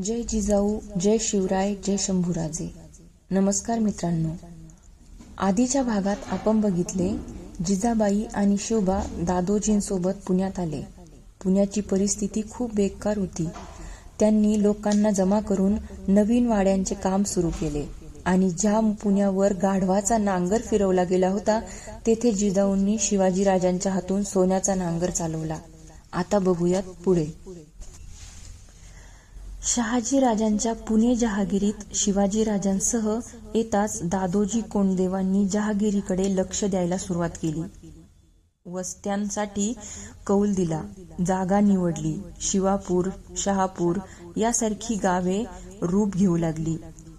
जय जिजाऊ, जय शिवराय, जय शंभूराजे. नमस्कार मित्रांनो. आधीच्या भागात आपण बघितले जिजाबाई आणि शिवबा दादोजींसोबत पुण्यात आले. पुण्याची परिस्थिती खूप बेकार होती. त्यांनी लोकांना जमा करून नवीन वाड्यांचे काम सुरू केले आणि ज्या पुण्यावर गाढवाचा नांगर फिरवला गेला होता तेथे जिजाऊंनी शिवाजीराजांच्या हातून सोन्याचा नांगर चालवला. आता बघूयात पुढे. शहाजीराजांच्या पुणे जहागिरीत शिवाजीराजांसह येताच दादोजी कोंडदेवांनी जहागिरीकडे लक्ष द्यायला सुरुवात केली. वस्त्यांसाठी कौल दिला, जागा निवडली. शिवापूर, शहापूर यासारखी गावे रूप घेऊ लागली.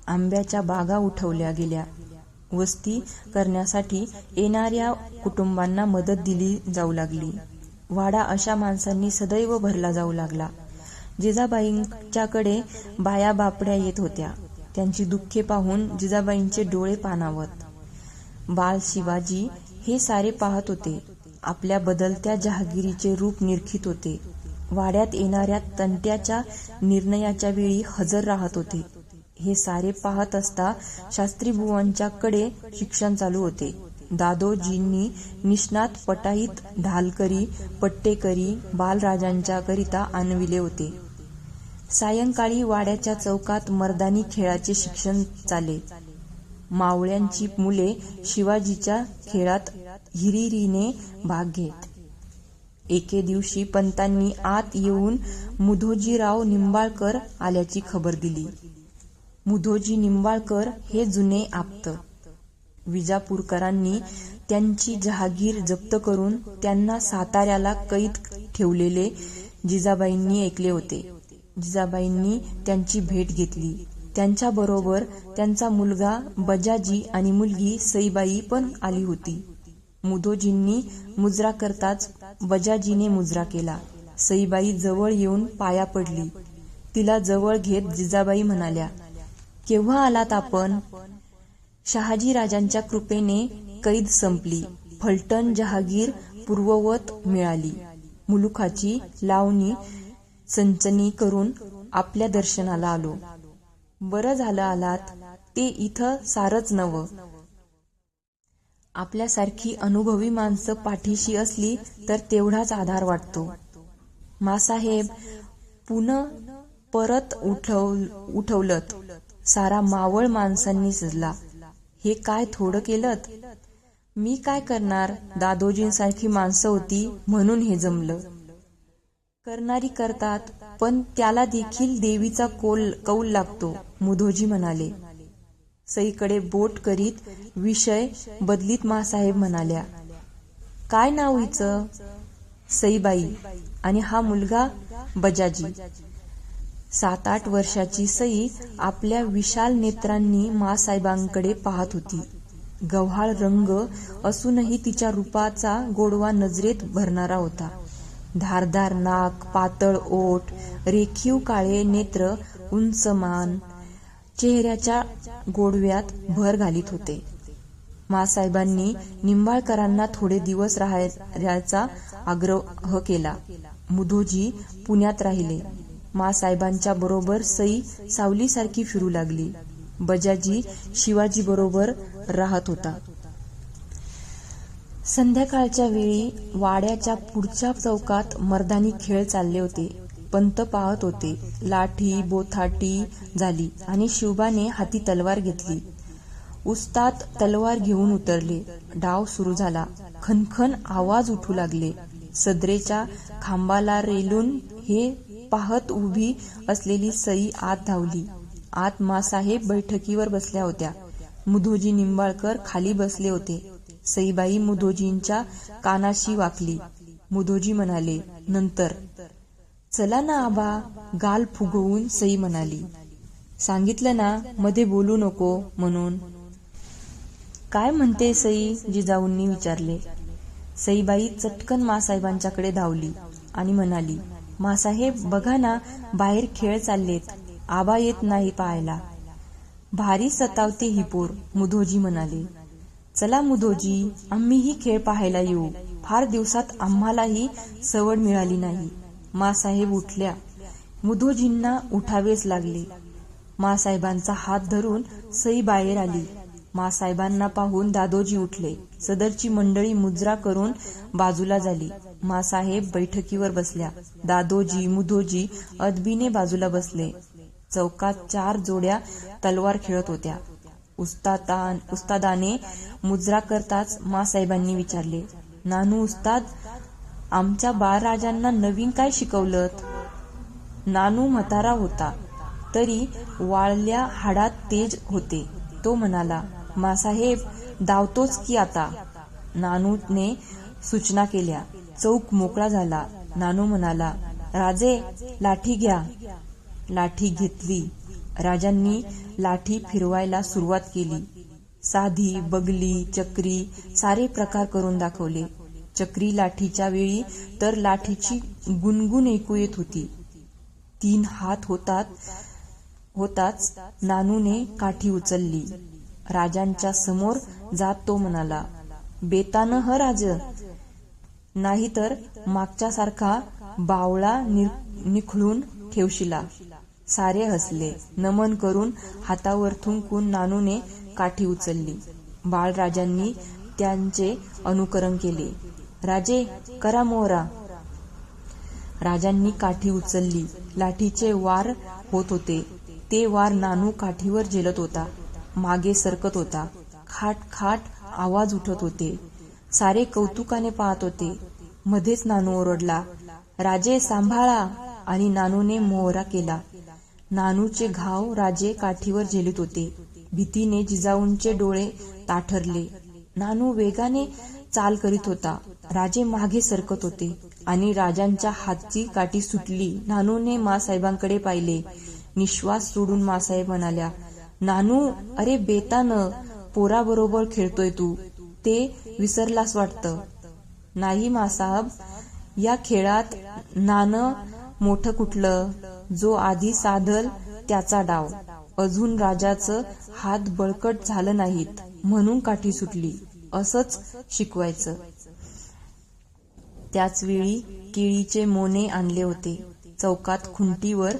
आंब्याच्या बागा उठवल्या गेल्या. वस्ती करण्यासाठी येणाऱ्या कुटुंबांना मदत दिली जाऊ लागली. वाडा अशा माणसांनी सदैव भरला जाऊ लागला. जिजाबाईंच्याकडे बाया बापड्या येत होत्या. त्यांची दुःखे पाहून जिजाबाईंचे डोळे पाणावत. बाल शिवाजी हे सारे पाहत होते. आपल्या बदलत्या जहागिरीचे रूप निरखित होते. वाड्यात येणाऱ्या तंट्याच्या निर्णयाच्या वेळी हजर राहत होते. हे सारे पाहत असता शास्त्रीबुवांच्याकडे शिक्षण चालू होते. दादोजींनी निष्णात पटाईत ढालकरी, पट्टेकरी बालराजांच्या करिता आणविले होते. सायंकाळी वाड्याच्या चौकात मर्दानी खेळाचे शिक्षण चाले. मावळ्यांची मुले शिवाजीच्या खेळात हिरिरीने भाग घेत. एके दिवशी पंतांनी आत येऊन मुधोजीराव निंबाळकर आल्याची खबर दिली. मुधोजी निंबाळकर हे जुने आप्त. विजापूरकरांनी त्यांची जहागीर जप्त करून त्यांना साताऱ्याला कैद ठेवलेले जिजाबाईंनी ऐकले होते. जिजाबाईंनी त्यांची भेट घेतली. त्यांच्याबरोबर त्यांचा मुलगा बजाजी आणि मुलगी सईबाई पण आली होती. मुधोजींनी मुजरा करताच बजाजीने मुजरा केला. सईबाई जवळ येऊन पाया पडली. तिला जवळ घेत जिजाबाई म्हणाल्या, केव्हा आलात आपण? शहाजीराजांच्या कृपेने कैद संपली. फलटण जहागीर पूर्ववत मिळाली. मुलुखाची लावणी चंचणी करून आपल्या दर्शनाला आलो. बरं झालं आलात. ते इथं सारच नवं. आपल्यासारखी अनुभवी माणसं पाठीशी असली तर तेवढाच आधार वाटतो. मासाहेब पुन्हा परत उठवलत. सारा मावळ माणसांनी सजला. हे काय थोडं केलत? मी काय करणार? दादोजींसारखी माणसं होती म्हणून हे जमलं. करणारी करतात, पण त्याला देखील देवीचा कौल लागतो, मुधोजी म्हणाले. सईकडे बोट करीत विषय बदलीत मासाहेब म्हणाल्या, काय नाव हिचं? सईबाई. आणि हा मुलगा बजाजी. 7-8 वर्षाची सई आपल्या विशाल नेत्रांनी मासाहेबांकडे पाहत होती. गव्हाळ रंग असूनही तिच्या रूपाचा गोडवा नजरेत भरणारा होता. धारदार नाक, पातळ ओठ, रेखीव काळे नेत्र, उंच मान चेहऱ्याच्या गोडव्यात भर घालीत होते. मासाहेबांनी निंबाळकरांना थोडे दिवस राहायचा आग्रह केला. मुधोजी पुण्यात राहिले. मासाहेबांच्या बरोबर सई सावलीसारखी फिरू लागली. बजाजी शिवाजी बरोबर राहत होता. संध्याकाळच्या वेळी वाड्याच्या पुढच्या चौकात मर्दानी खेळ चालले होते. पंत पाहत होते. लाठी बोथाटी झाली आणि शिवबाने हाती तलवार घेतली. उस्ताद तलवार घेऊन उतरले. डाव सुरू झाला. खनखन आवाज उठू लागले. सदरेच्या खांबाला रेलून हे पाहत उभी असलेली सई आत धावली. आत मासाहेब बैठकीवर बसल्या होत्या. मुधोजी निंबाळकर खाली बसले होते. सईबाई मुधोजींच्या कानाशी वाकली. मुधोजी म्हणाले, नंतर. चला ना आबा. गाल फुगवून सई म्हणाली, सांगितलं ना मध्ये बोलू नको म्हणून. काय म्हणते सई? जिजाऊंनी विचारले. सईबाई चटकन मासाहेबांच्याकडे धावली आणि म्हणाली, मासाहेब बघा ना, बाहेर खेळ चाललेत. आबा येत नाही पाहायला. भारी सतावते ही पोर, मुधोजी म्हणाले. चला मुधोजी, आम्हीही खेळ पाहायला येऊ. फार दिवसात आम्हालाही सवड मिळाली नाही. मासाहेब उठल्या. मुधोजींना उठावेच लागले. मासाहेबांचा हात धरून सई बाहेर आली. मासाहेबांना पाहून दादोजी उठले. सदरची मंडळी मुजरा करून बाजूला झाली. मासाहेब बैठकीवर बसल्या. दादोजी मुधोजी अदबीने बाजूला बसले. चौकात 4 जोड्या तलवार खेळत होत्या. उस्तादाने मुजरा करताच मासाहेबांनी विचारले, नानू उस्ताद, आमच्या बाळराजांना नवीन काय शिकवलत? नानू म्हातारा होता, तरी वाळल्या हाडात तेज होते. तो म्हणाला, मासाहेब धावतोच की आता. नानूने सूचना केल्या. चौक मोकळा झाला. नानू म्हणाला, राजे लाठी घ्या. लाठी घेतली. राजांनी लाठी फिरवायला सुरुवात केली. साधी, बगली, चक्री सारे प्रकार करून दाखवले. चक्री लाठीच्या वेळी तर लाठीची गुणगुण ऐकू येत होती. 3 हात होताच नानूने काठी उचलली. राजांच्या समोर जात तो म्हणाला, बेतानं ह राज, नाहीतर मागच्यासारखा बावळा निखळून ठेवशिला. सारे हसले. नमन करून हातावर थुंकून नानूने काठी उचलली. बाळराजांनी त्यांचे अनुकरण केले. राजे करा मोहरा. राजांनी काठी उचलली. लाठीचे वार होत होते. ते वार नानू काठीवर झेलत होता. मागे सरकत होता. खाट खाट आवाज उठत होते. सारे कौतुकाने पाहत होते. मध्येच नानू ओरडला, राजे सांभाळा, आणि नानूने मोहरा केला. नानूचे घाव राजे काठीवर झेलीत होते. भीतीने जिजाऊंचे डोळे ताठरले. नानू वेगाने चाल करीत होता. राजे मागे सरकत होते आणि राजांच्या हातची काठी सुटली. नानूने मासाहेबांकडे पाहिले. निश्वास सोडून मासाहेब म्हणाल्या, नानू, अरे बेतानं, पोराबरोबर खेळतोय तू, ते विसरलास वाटतं. नाही मासाहेब, या खेळात नाणं मोठं कुठलं, जो आधी साधल त्याचा डाव. अजून राजाचं हात बळकट झालं नाहीत म्हणून काठी सुटली, असंच शिकवायचं. त्याचवेळी केळीचे मोने आणले होते. चौकात खुंटीवर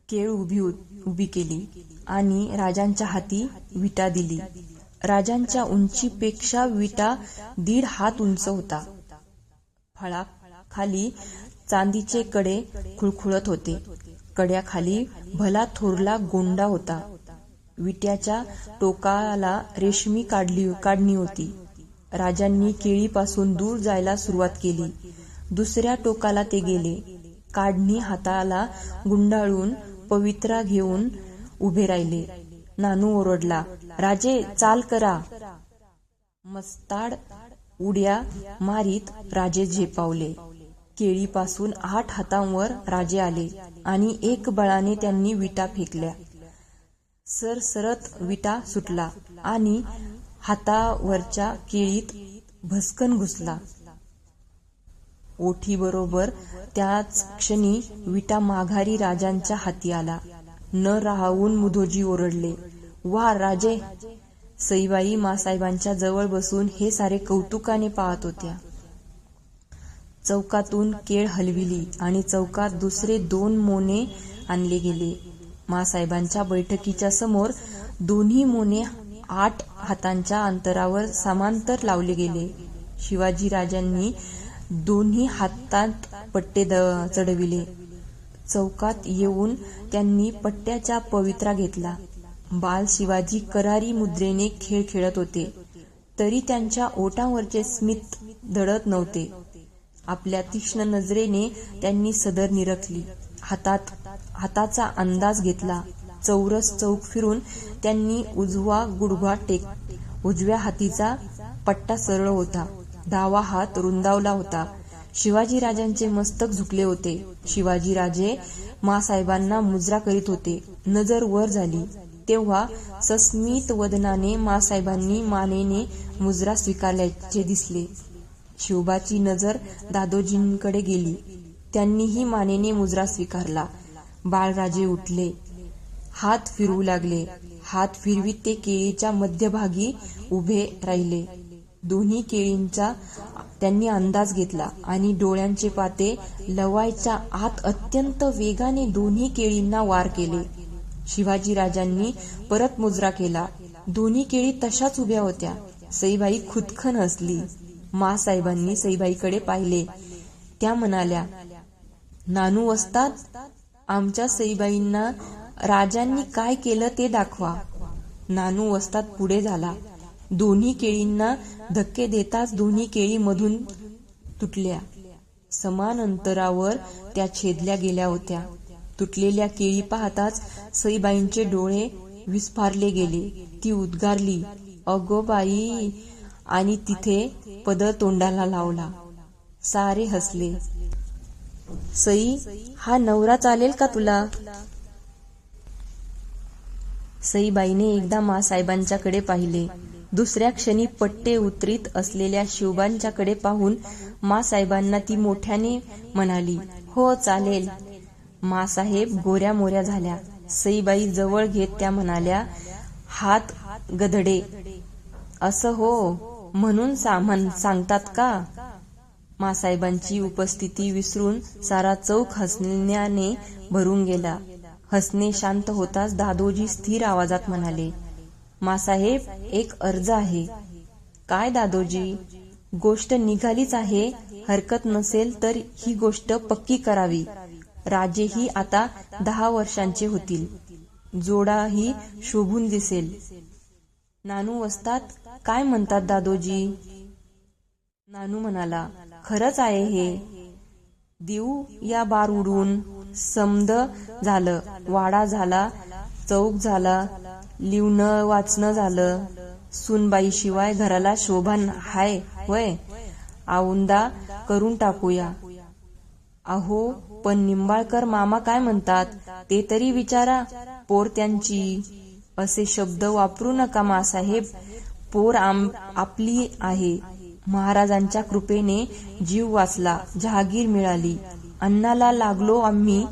केळ उभी केली आणि राजांच्या हाती विटा दिली. राजांच्या उंचीपेक्षा विटा 1.5 हात उंच होता. फळाखाली चांदीचे कडे खुळखुळत होते. कड्याखाली भला थोरला गोंडा होता. विट्याच्या टोकाला रेशमी काढणी होती. राजांनी केळीपासून दूर जायला सुरुवात केली. दुसऱ्या टोकाला ते गेले. काढणी हाताला गुंडाळून पवित्रा घेऊन उभे राहिले. नानू ओरडला, राजे चाल करा. मस्ताड उड्या मारीत राजे झेपावले. केळीपासून 8 हातांवर राजे आले आणि एक बळाने त्यांनी विटा फेकल्या. सरसरत विटा सुटला आणि हातावरच्या केळीत भस्कन घुसला. ओठीबरोबर त्याच क्षणी विटा माघारी राजांच्या हाती आला. न राहवून मुधोजी ओरडले, वा राजे. सईबाई मासाहेबांच्या जवळ बसून हे सारे कौतुकाने पाहत होत्या. चौकातून केळ हलविली आणि चौकात दुसरे 2 मोने आणले गेले. मासाहेबांच्या बैठकीच्या समोर दोन्ही मोने 8 हातांच्या अंतरावर समांतर लावले गेले. शिवाजीराजांनी दोन्ही हातात पट्टे चढविले. चौकात येऊन त्यांनी पट्ट्याचा पवित्रा घेतला. बाल शिवाजी करारी मुद्रेने खेळ खेळत होते, तरी त्यांच्या ओठांवरचे स्मित दडत नव्हते. आपल्या तीक्ष्ण नजरेने त्यांनी सदर निरखली. हाताचा अंदाज घेतला. चौरस चौक फिरून त्यांनी उजवा गुडघा उजव्या हातीचा पट्टा सरळ होता. डावा हात रुंदावला होता. शिवाजीराजांचे मस्तक झुकले होते. शिवाजीराजे मासाहेबांना मुजरा करीत होते. नजर वर झाली तेव्हा सस्मित वदनाने मासाहेबांनी मानेने मुजरा स्वीकारल्याचे दिसले. शिवबाची नजर दादोजींकडे गेली. त्यांनीही मानेने मुजरा स्वीकारला. बाळराजे उठले. हात फिरवू लागले. हात फिरवीत ते केळीच्या मध्यभागी उभे राहिले. दोन्ही केळींचा त्यांनी अंदाज घेतला आणि डोळ्यांचे पाते लवायच्या आत अत्यंत वेगाने दोन्ही केळींना वार केले. शिवाजी राजांनी परत मुजरा केला. दोन्ही केळी तशाच उभ्या होत्या. सईबाई खुदखन हसली. माँसाहेबांनी सईबाईकडे पाहिले. त्या म्हणाल्या, नानू वस्ताद, आमच्या सईबाईंना राजांनी काय केलं ते दाखवा. नानू वस्ताद पुढे झाला. दोन्ही केळींना धक्के देताच दोन्ही केळी मधून तुटल्या. समान अंतरावर त्या छेदल्या गेल्या होत्या. तुटलेल्या केळी पाहताच सईबाईंचे डोळे विस्फारले गेले. ती उद्गारली, अगो बाई, आणि तिथे पदर तोंडाला लावला. सारे हसले. सई, हा नवरा चालेल का तुला? सईबाईने एकदा माँसाहेबांच्याकडे पाहिले. दुसऱ्या क्षणी पट्टे उतरीत असलेल्या शिवबांच्याकडे पाहून माँसाहेबांना ती मोठ्याने म्हणाली, हो चालेल. माँसाहेब गोऱ्या मोऱ्या झाल्या. सईबाई जवळ घेत त्या म्हणाल्या, हात गधडे, असं हो म्हणून सांगतात का? माँसाहेबांची उपस्थिती विसरून सारा चौक हसण्याने भरून गेला. हसणे शांत होताच दादोजी स्थिर आवाजात म्हणाले, माँसाहेब, एक अर्ज आहे. काय दादोजी? गोष्ट निघालीच आहे. हरकत नसेल तर ही गोष्ट पक्की करावी. राजेही आता 10 वर्षांचे होतील. जोडाही शोभून दिसेल. नानू वस्ताद, काय म्हणतात दादोजी? नानू म्हणाला, खरंच आहे हे. देऊ या बार उडून. समद झालं, वाडा झाला, चौक झाला, लिवणं वाचणं झालं. सूनबाईशिवाय घराला शोभा हाय वय. औंदा करून टाकूया. अहो, पण निंबाळकर मामा काय म्हणतात ते तरी विचारा. पोर त्यांची. असे शब्द वापरू नका माँसाहेब. पोर आपली आहे. महाराजांच्या कृपेने जीव वाचला, जहागीर मिळाली. अन्नाला लागलो आम्ही.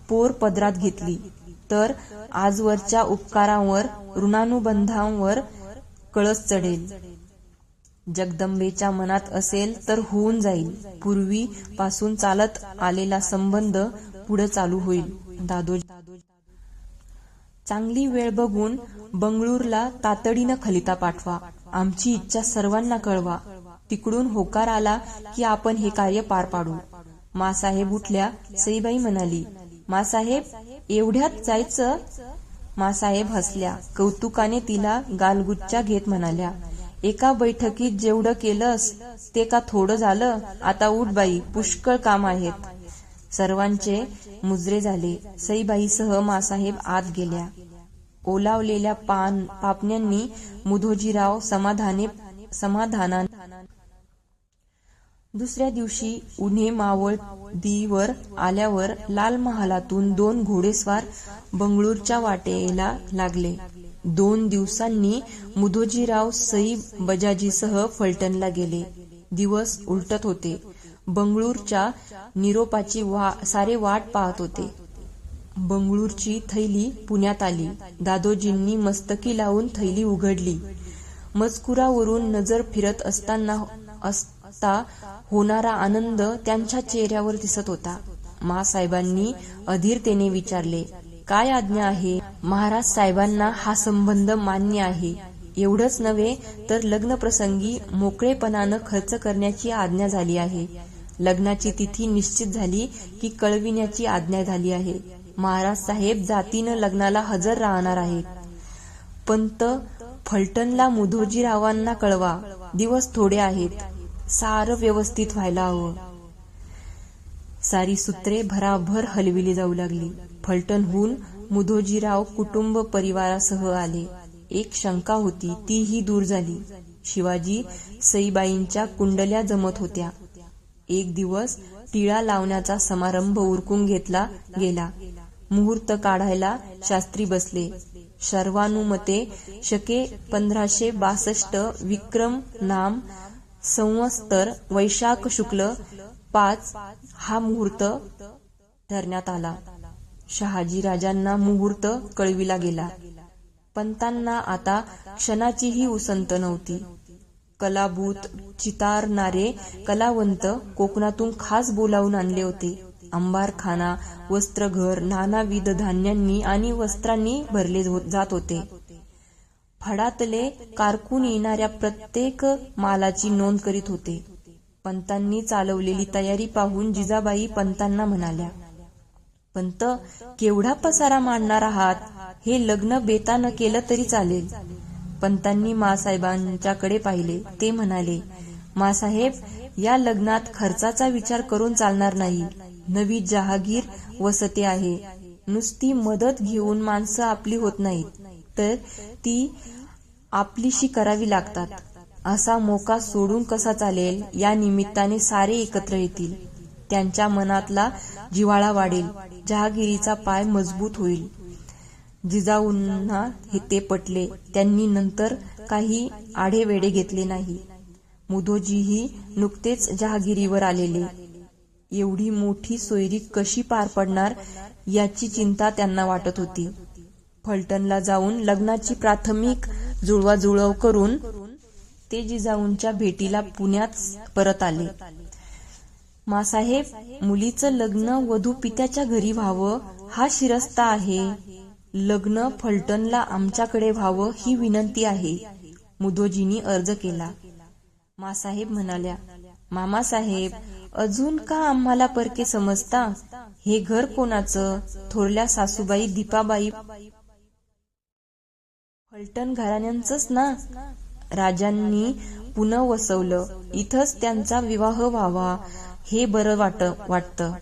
पोर पदरात घेतली तर आजवरच्या उपकारांवर, ऋणानुबंधांवर कळस चढेल. जगदंबेच्या मनात असेल तर होऊन जाईल. पूर्वी पासून चालत आलेला संबंध पुढे चालू होईल. दादोजी, चांगली वेळ बघून बंगळूरला तातडीनं खलिता पाठवा. आमची इच्छा सर्वांना कळवा. तिकडून होकार आला की आपण हे कार्य पार पाडू. माँसाहेब उठल्या. सईबाई म्हणाली, माँसाहेब, एवढ्यात जायचं? माँसाहेब हसल्या. कौतुकाने तिला गालगुच्चा घेत म्हणाल्या, एका बैठकीत जेवढं केलंस ते का थोडं झालं? आता उठ बाई, पुष्कळ काम आहेत. सर्वांचे मुजरे झाले. सईबाईसह माँसाहेब आत गेल्या. ओलावलेल्या पापण्यांनी मुधोजीराव समाधानाने. दुसऱ्या दिवशी उन्हे मावळदीवर आल्यावर लाल महालातून 2 घोडेस्वार बंगळूरच्या वाटेला लागले. 2 दिवसांनी मुधोजीराव सई बजाजीसह फलटणला गेले. दिवस उलटत होते. बंगळूरच्या निरोपाची सारे वाट पाहत होते. बंगळूरची थैली पुण्यात आली. दादोजींनी मस्तकी लावून थैली उघडली. मजकुरावरून नजर फिरत असता होणारा आनंद त्यांच्या चेहऱ्यावर दिसत होता. माँसाहेबांनी अधीरतेने विचारले, काय आज्ञा आहे? महाराज साहेबांना हा संबंध मान्य आहे. एवढंच नव्हे तर लग्नप्रसंगी मोकळेपणानं खर्च करण्याची आज्ञा झाली आहे. लग्नाची तिथी निश्चित झाली की कळविण्याची आज्ञा झाली आहे. महाराज साहेब जातीनं लग्नाला हजर राहणार आहेत. पंत फलटणला मुधोजीरावांना कळवा. दिवस थोडे आहेत. सारं व्यवस्थित व्हायला हवं. सारी सूत्रे भराभर हलविली जाऊ लागली. फलटणहून मुधोजीराव कुटुंब परिवारासह आले. एक शंका होती, तीही दूर झाली. शिवाजी सईबाईंच्या कुंडल्या जमत होत्या. एक दिवस टिळा लावण्याचा समारंभ उरकून घेतला गेला. मुहूर्त काढायला शास्त्री बसले. सर्वानुमते शके 1562 विक्रम नाम संवत्सर वैशाख शुक्ल 5 हा मुहूर्त ठरण्यात आला. शहाजी राजांना मुहूर्त कळविला गेला. पंतांना आता क्षणाचीही उसंत नव्हती. कलाभूत चितारणारे कलावंत कोकणातून खास बोलावून आणले होते. अंबारखाना, वस्त्रघर नानाविध धान्यांनी आणि वस्त्रांनी भरले जात होते. फडातले कारकून येणाऱ्या प्रत्येक मालाची नोंद करीत होते. पंतांनी चालवलेली तयारी पाहून जिजाबाई पंतांना म्हणाल्या, पंत, केवढा पसारा मांडणार आहात. हे लग्न बेतानं केलं तरी चालेल. पंतांनी मासाहेबांच्याकडे पाहिले. ते म्हणाले, मासाहेब, या लग्नात खर्चाचा विचार करून चालणार नाही. नवी जहागीर वसते आहे. नुसती मदत घेऊन माणसं आपली होत नाहीत, तर ती आपलीशी करावी लागतात. असा मोका सोडून कसा चालेल. या निमित्ताने सारे एकत्र येतील. त्यांच्या मनातला जिव्हाळा वाढेल. जहागिरीचा पाय मजबूत होईल. जिजाऊंना ते पटले. त्यांनी नंतर काही आढेवेढे घेतले नाही. मुधोजीही नुकतेच जहागिरीवर आलेले. एवढी मोठी सोयरी कशी पार पडणार याची चिंता त्यांना वाटत होती. फलटणला जाऊन लग्नाची प्राथमिक जुळवाजुळव करून ते जिजाऊंच्या भेटीला पुण्यात परत आले. मासाहेब, मुलीचं लग्न वधू पित्याच्या घरी व्हावं हा शिरस्ता आहे. लग्न फलटणला आमच्याकडे व्हावं ही विनंती आहे. मुधोजींनी अर्ज केला. मासाहेब म्हणाल्या, मामासाहेब, अजून का आम्हाला परके समजता. हे घर कोणाचं. थोरल्या सासूबाई दीपाबाई फलटण घराण्यांचंच ना. राजांनी पुन्हा वसवलं. इथंच त्यांचा विवाह व्हावा हे बरं वाटतं.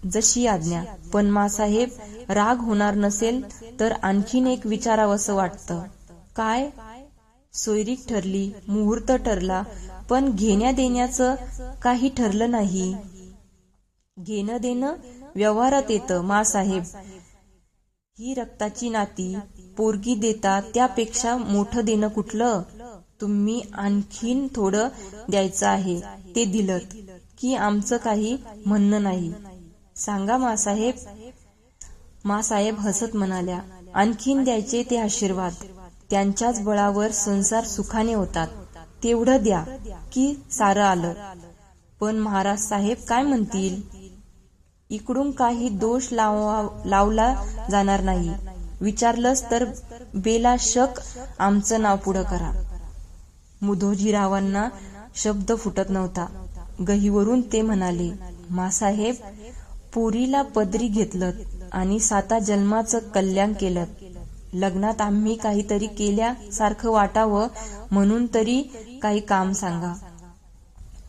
जशी आज्ञा. पण मासाहेब, राग होणार नसेल तर आणखीन एक विचारावंसं वाटतं. काय. सोयरीक ठरली, मुहूर्त ठरला, पण घेण्या देण्याचं काही ठरलं नाही. घेणं देणं व्यवहारात येतं मासाहेब. ही रक्ताची नाती. पोरगी देता त्यापेक्षा मोठं देणं कुठलं. तुम्ही आणखीन थोडं द्यायचं आहे, ते दिलत की आमचं काही म्हणणं नाही. सांगा मासाहेब. मासाहेब हसत म्हणाल्या, आणखीन द्यायचे ते आशीर्वाद. त्यांच्याच बळावर संसार सुखाने होतात. तेवढं द्या की सारं आलं. पण महाराज साहेब काय म्हणतील. इकडून काही दोष लावला जाणार नाही. विचारलंच तर बेलाशक आमचं नाव पुढं करा. मुधोजीरावांना शब्द फुटत नव्हता. गहीवरून ते म्हणाले, मासाहेब, पोरीला पदरी घेतलं आणि 7 जन्माचं कल्याण केलं. लग्नात आम्ही काहीतरी केल्यासारखं वाटावं म्हणून तरी काही काम सांगा.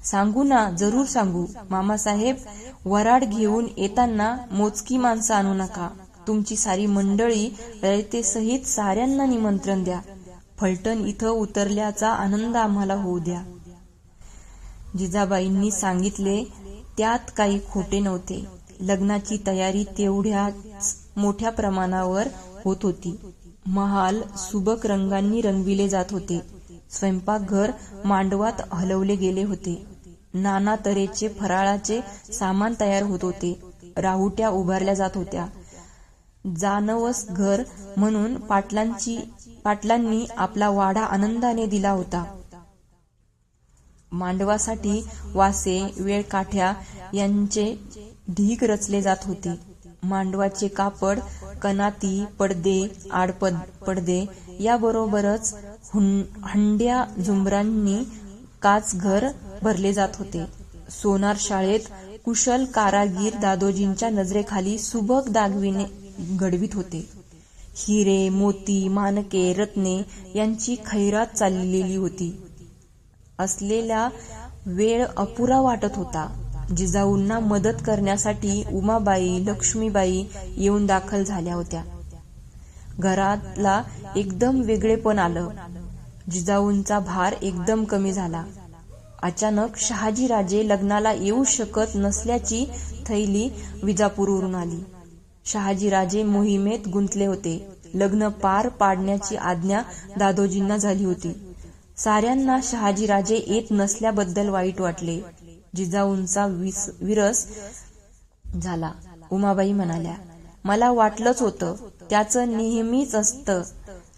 सांगू ना, जरूर सांगू. मामासाहेब, वराड घेऊन येताना मोजकी माणसं आणू नका. तुमची सारी मंडळी रयतेसहित साऱ्यांना निमंत्रण द्या. फलटण इथं उतरल्याचा आनंद आम्हाला होऊ द्या. जिजाबाईंनी सांगितले त्यात काही खोटे नव्हते. लग्नाची तयारी तेवढ्याच मोठ्या प्रमाणावर होत होती. महाल सुबक रंगांनी रंगविले जात होते. स्वयंपाकघर मांडवात हलवले गेले होते. नाना तऱ्हेचे फराळाचे सामान तयार होत होते. राहुट्या उभारल्या जात होत्या. जानवस घर म्हणून पाटलांनी आपला वाडा आनंदाने दिला होता. मांडवासाठी वासे, वेळकाठ्या यांचे ढीग रचले जात होते. मांडवाचे कापड, कनाती, पडदे, आडपडदे याबरोबरच हंड्या झुंबरांनी काच घर भरले जात होते. सोनार शाळेत कुशल कारागीर दादोजींच्या नजरेखाली सुबक दागिने घडवित होते. हिरे, मोती, माणके, रत्ने यांची खैरात चाललेली होती. असलेला वेळ अपुरा वाटत होता. जिजाऊंना मदत करण्यासाठी उमाबाई, लक्ष्मीबाई येऊन दाखल झाल्या होत्या. घरातला एकदम वेगळेपण आलं. जिजाऊंचा भार एकदम कमी झाला. अचानक शहाजीराजे लग्नाला येऊ शकत नसल्याची थैली विजापूरवरून आली. शहाजीराजे मोहिमेत गुंतले होते. लग्न पार पाडण्याची आज्ञा दादोजींना झाली होती. साऱ्यांना शहाजीराजे येत नसल्याबद्दल वाईट वाटले. जिजाऊंचा विरस झाला. उमाबाई म्हणाल्या, मला वाटलंच होतं. त्याचं नेहमीच असतं.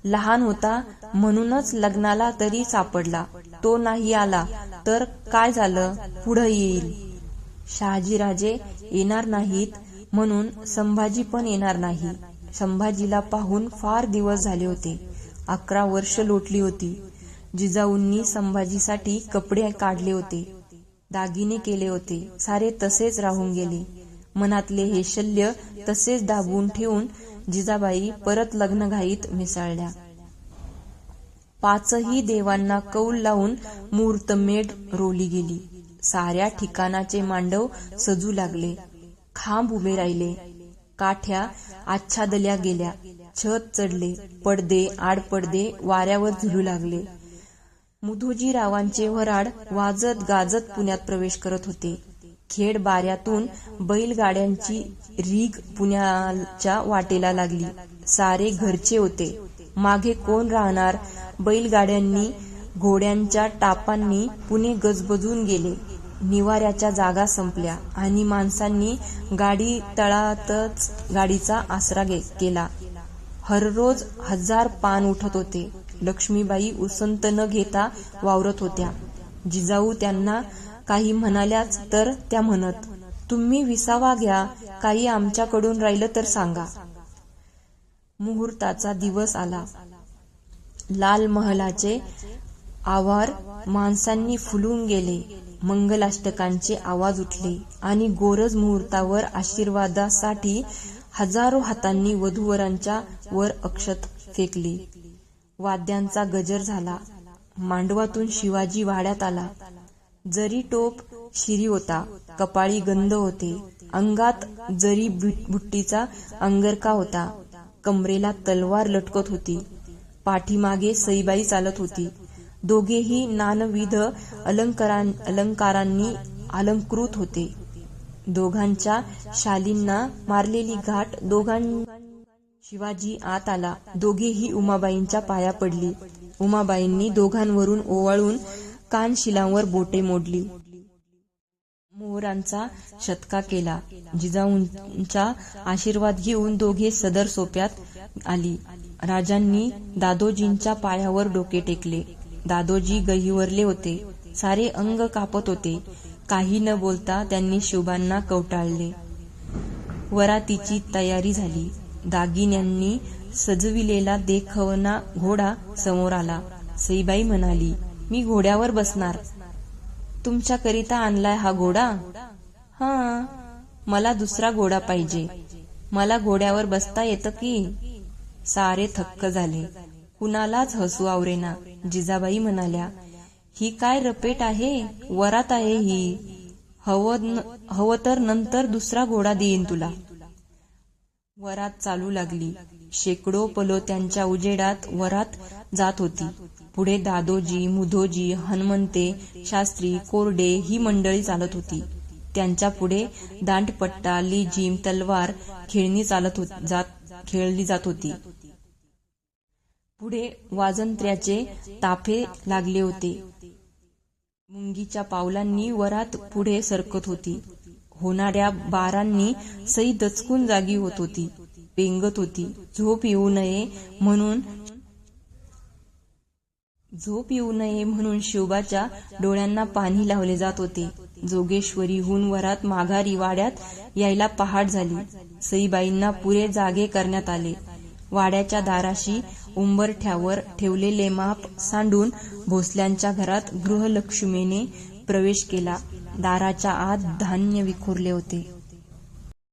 लहान होता म्हणूनच लग्नाला तरी सापडला. तो नाही आला तर काय झालं, पुढं येईल. शहाजीराजे येणार नाहीत म्हणून संभाजी पण येणार नाही. संभाजीला पाहून फार दिवस झाले होते. 11 वर्ष लोटली होती. जिजाऊंनी संभाजीसाठी कपडे काढले होते, दागिने केले होते, सारे तसेच राहून गेले. मनातले हे शल्य तसेच दाबून ठेवून जिजाबाई परत लग्नघाईत मिसळल्या. 5ही देवांना कौल लावून मुहूर्तमेढ रोवली गेली. साऱ्या ठिकाणाचे मांडव सजू लागले, खांब उभे राहिले, काठ्या आच्छादल्या गेल्या, छत चढले, पडदे आडपडदे वाऱ्यावर झुलू लागले. मुधोजीरावांचे वऱ्हाड वाजत गाजत पुण्यात प्रवेश करत होते. खेड बाऱ्यातून बैलगाड्यांची रीघ पुण्याच्या वाटेला लागली. सारे घरचे होते, मागे कोण राहणार. बैलगाड्यांनी घोड्यांच्या टापांनी पुणे गजबजून गेले. निवाऱ्याच्या जागा संपल्या आणि माणसांनी गाडी तळातच गाडीचा आसरा केला. हररोज 1000 पान उठत होते. लक्ष्मीबाई उसंत न घेता वावरत होत्या. जिजाऊ त्यांना काही म्हणाल्याच तर त्या म्हणत, तुम्ही विसावा घ्या, काही आमच्याकडून राहिलं तर सांगा. मुहूर्ताचा दिवस आला. लाल महालाचे आवार माणसांनी फुलून गेले. मंगलाष्टकांचे आवाज उठले आणि गोरज मुहूर्तावर आशीर्वादासाठी हजारो हातांनी वधूवरांच्या वर अक्षत फेकली. वाद्यांचा गजर झाला. मांडवातून शिवाजी वाड्यात आला. जरी टोप शिरी होता, कपाळी गंध होते, अंगात जरी बुट्टीचा अंगरखा होता, कमरेला तलवार लटकत होती. पाठीमागे सईबाई चालत होती. दोघेही नानविध अलंकारांनी अलंकृत होते. दोघांच्या शालींना मारलेली घाट शिवाजी आत आला. दोघेही उमाबाईंच्या पाया पडली. उमाबाईंनी दोघांवरून ओवाळून कानशिलांवर बोटे मोडली. मोहरांचा शतका केला. जिजाऊंचा आशीर्वाद घेऊन दोघे सदर सोप्यात आली. राजांनी दादोजींच्या पायावर डोके टेकले. दादोजी गहिवरले होते. सारे अंग कापत होते. काही न बोलता त्यांनी शिवबांना कवटाळले. वरातीची तयारी झाली. दागिन्यांनी सजविलेला देखवना घोडा समोर आला. सईबाई म्हणाली, मी घोड्यावर बसणार. तुमच्याकरिता आणलाय हा घोडा? हा, मला दुसरा घोडा पाहिजे. मला घोड्यावर बसता येतं की? सारे थक्क झाले. कुणालाच हसू आवरेना. जिजाबाई म्हणाल्या, ही काय रपेट आहे, वरात आहे ही. हवं तर नंतर दुसरा घोडा देईन तुला. वरात चालू लागली. शेकडो पलोत्यांच्या उजेडात वरात जात होती. पुढे दादोजी, मुधोजी, हनुमंते, शास्त्री, कोरडे ही मंडळी चालत होती. त्यांच्या पुढे दांडपट्टा, लेझीम, तलवार खेळली जात होती. पुढे वाजंत्र्याचे ताफे लागले होते. मुंगीच्या पावलांनी वरात पुढे सरकत होती. होणाऱ्या बारांनी सई दचकून जागी होत होती, पेंगत होती. झोप येऊ नये म्हणून शिवबाच्या डोळ्यांना पाणी लावले जात होते. जोगेश्वरीहून वरात माघारी वाड्यात यायला पहाट झाली. सईबाईंना पुरे जागे करण्यात आले. वाड्याच्या दाराशी उंबरठ्यावर ठेवलेले माप सांडून भोसल्यांच्या घरात गृहलक्ष्मीने प्रवेश केला. दाराच्या आत धान्य विखुरले होते.